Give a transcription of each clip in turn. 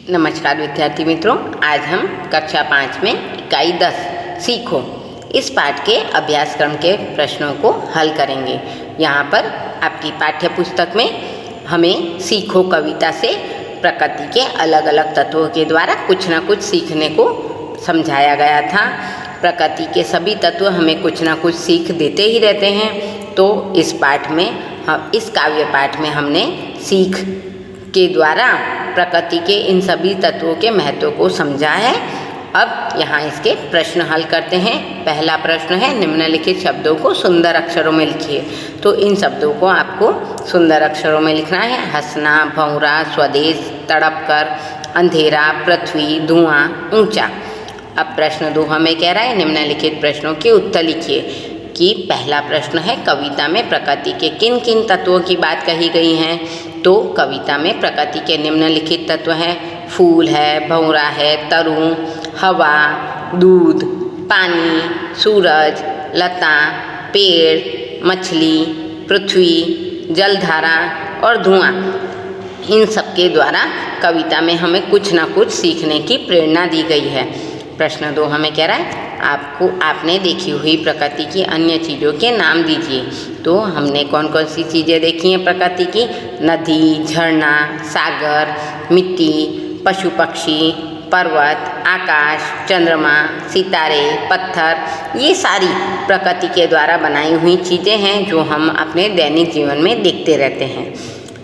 नमस्कार विद्यार्थी मित्रों, आज हम कक्षा 5 में इकाई 10 सीखो इस पाठ के अभ्यासक्रम के प्रश्नों को हल करेंगे। यहाँ पर आपकी पाठ्य पुस्तक में हमें सीखो कविता से प्रकृति के अलग अलग तत्वों के द्वारा कुछ न कुछ सीखने को समझाया गया था। प्रकृति के सभी तत्व हमें कुछ न कुछ सीख देते ही रहते हैं। तो इस पाठ में इस काव्य पाठ में हमने सीख के द्वारा प्रकृति के इन सभी तत्वों के महत्व को समझा है। अब यहाँ इसके प्रश्न हल करते हैं। पहला प्रश्न है, निम्नलिखित शब्दों को सुंदर अक्षरों में लिखिए। तो इन शब्दों को आपको सुंदर अक्षरों में लिखना है। हंसना, भंवरा, स्वदेश, तड़प कर, अंधेरा, पृथ्वी, धुआं, ऊंचा। अब प्रश्न 2 हमें कह रहा है, निम्नलिखित प्रश्नों के उत्तर लिखिए। कि पहला प्रश्न है, कविता में प्रकृति के किन किन तत्वों की बात कही गई है। तो कविता में प्रकृति के निम्नलिखित तत्व हैं, फूल है, भंवरा है, तरू, हवा, दूध, पानी, सूरज, लता, पेड़, मछली, पृथ्वी, जलधारा और धुआं। इन सब के द्वारा कविता में हमें कुछ न कुछ सीखने की प्रेरणा दी गई है। प्रश्न 2 हमें कह रहा है, आपने देखी हुई प्रकृति की अन्य चीज़ों के नाम दीजिए। तो हमने कौन कौन सी चीज़ें देखी हैं प्रकृति की? नदी, झरना, सागर, मिट्टी, पशु पक्षी, पर्वत, आकाश, चंद्रमा, सितारे, पत्थर। ये सारी प्रकृति के द्वारा बनाई हुई चीज़ें हैं जो हम अपने दैनिक जीवन में देखते रहते हैं।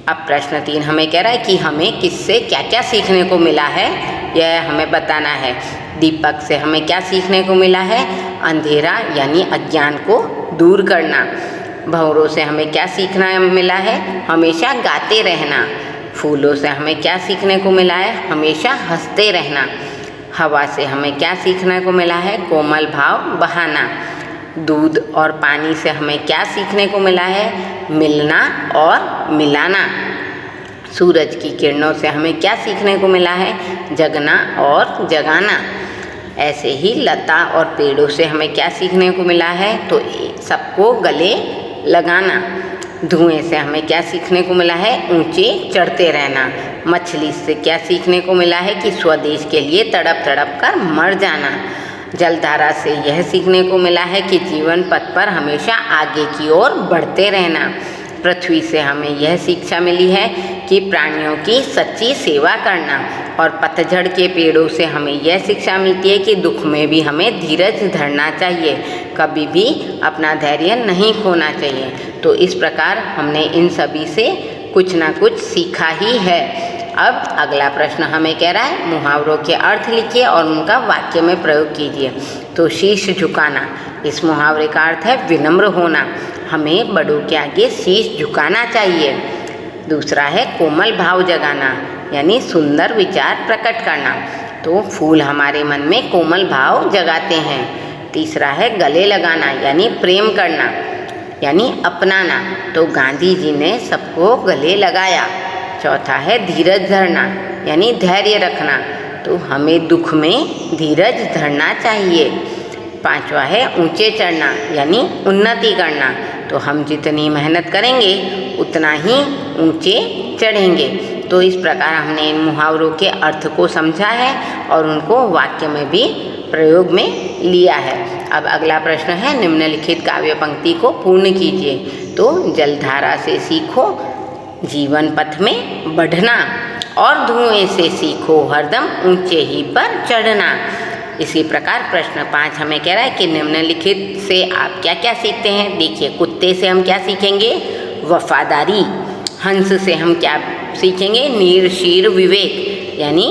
अब प्रश्न 3 हमें कह रहा है कि हमें किससे क्या क्या सीखने को मिला है, यह हमें बताना है। दीपक से हमें क्या सीखने को मिला है? अंधेरा यानी अज्ञान को दूर करना। भंवरों से हमें क्या सीखना मिला है? हमेशा गाते रहना। फूलों से हमें क्या सीखने को मिला है? हमेशा हंसते रहना। हवा से हमें क्या सीखने को मिला है? कोमल भाव बहाना। दूध और पानी से हमें क्या सीखने को मिला है? मिलना और मिलाना। सूरज की किरणों से हमें क्या सीखने को मिला है? जगना और जगाना। ऐसे ही लता और पेड़ों से हमें क्या सीखने को मिला है? तो सबको गले लगाना। धुएं से हमें क्या सीखने को मिला है? ऊंचे चढ़ते रहना। मछली से क्या सीखने को मिला है? कि स्वदेश के लिए तड़प तड़प कर मर जाना। जलधारा से यह सीखने को मिला है कि जीवन पथ पर हमेशा आगे की ओर बढ़ते रहना। पृथ्वी से हमें यह शिक्षा मिली है कि प्राणियों की सच्ची सेवा करना। और पतझड़ के पेड़ों से हमें यह शिक्षा मिलती है कि दुख में भी हमें धीरज धरना चाहिए, कभी भी अपना धैर्य नहीं खोना चाहिए। तो इस प्रकार हमने इन सभी से कुछ ना कुछ सीखा ही है। अब अगला प्रश्न हमें कह रहा है, मुहावरों के अर्थ लिखिए और उनका वाक्य में प्रयोग कीजिए। तो शीश झुकाना, इस मुहावरे का अर्थ है विनम्र होना। हमें बड़ों के आगे शीश झुकाना चाहिए। दूसरा है कोमल भाव जगाना, यानी सुंदर विचार प्रकट करना। तो फूल हमारे मन में कोमल भाव जगाते हैं। तीसरा है गले लगाना, यानी प्रेम करना, यानी अपनाना। तो गांधी जी ने सबको गले लगाया। चौथा है धीरज धरना, यानी धैर्य रखना। तो हमें दुख में धीरज धरना चाहिए। पांचवा है ऊंचे चढ़ना, यानी उन्नति करना। तो हम जितनी मेहनत करेंगे उतना ही ऊंचे चढ़ेंगे। तो इस प्रकार हमने इन मुहावरों के अर्थ को समझा है और उनको वाक्य में भी प्रयोग में लिया है। अब अगला प्रश्न है, निम्नलिखित काव्य पंक्ति को पूर्ण कीजिए। तो जलधारा से सीखो जीवन पथ में बढ़ना और धुएं से सीखो हरदम ऊंचे ही पर चढ़ना। इसी प्रकार प्रश्न 5 हमें कह रहा है कि निम्नलिखित से आप क्या क्या सीखते हैं। देखिए, कुत्ते से हम क्या सीखेंगे? वफादारी। हंस से हम क्या सीखेंगे? नीर विवेक, यानी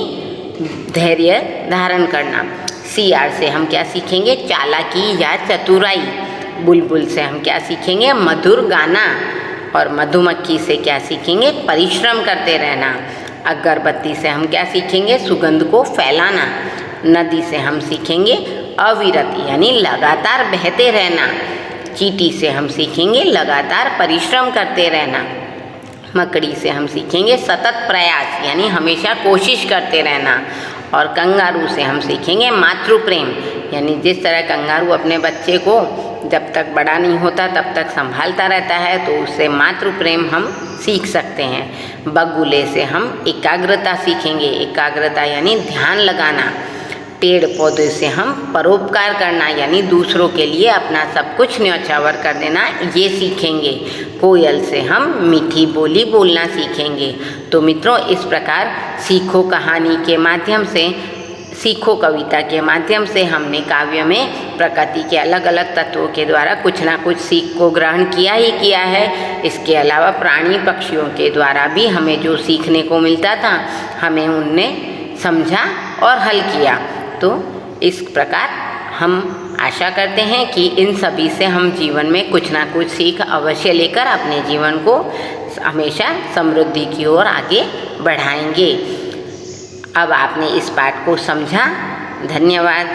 धैर्य धारण करना। सियार से हम क्या सीखेंगे? चालाकी या चतुराई। बुलबुल से हम क्या सीखेंगे? मधुर गाना। और मधुमक्खी से क्या सीखेंगे? परिश्रम करते रहना। अगरबत्ती से हम क्या सीखेंगे? सुगंध को फैलाना। नदी से हम सीखेंगे अविरत, यानी लगातार बहते रहना। चींटी से हम सीखेंगे लगातार परिश्रम करते रहना। मकड़ी से हम सीखेंगे सतत प्रयास, यानी हमेशा कोशिश करते रहना। और कंगारू से हम सीखेंगे मातृ प्रेम, यानी जिस तरह कंगारू अपने बच्चे को जब तक बड़ा नहीं होता तब तक संभालता रहता है, तो उससे मातृ प्रेम हम सीख सकते हैं। बगुले से हम एकाग्रता सीखेंगे। एकाग्रता यानी ध्यान लगाना। पेड़ पौधे से हम परोपकार करना यानी दूसरों के लिए अपना सब कुछ न्यौछावर कर देना, ये सीखेंगे। कोयल से हम मीठी बोली बोलना सीखेंगे। तो मित्रों, इस प्रकार सीखो कहानी के माध्यम से, सीखो कविता के माध्यम से हमने काव्य में प्रकृति के अलग अलग तत्वों के द्वारा कुछ ना कुछ सीख को ग्रहण किया ही किया है। इसके अलावा प्राणी पक्षियों के द्वारा भी हमें जो सीखने को मिलता था, हमें उनने समझा और हल किया। तो इस प्रकार हम आशा करते हैं कि इन सभी से हम जीवन में कुछ ना कुछ सीख अवश्य लेकर अपने जीवन को हमेशा समृद्धि की ओर आगे बढ़ाएंगे। अब आपने इस पाठ को समझा। धन्यवाद।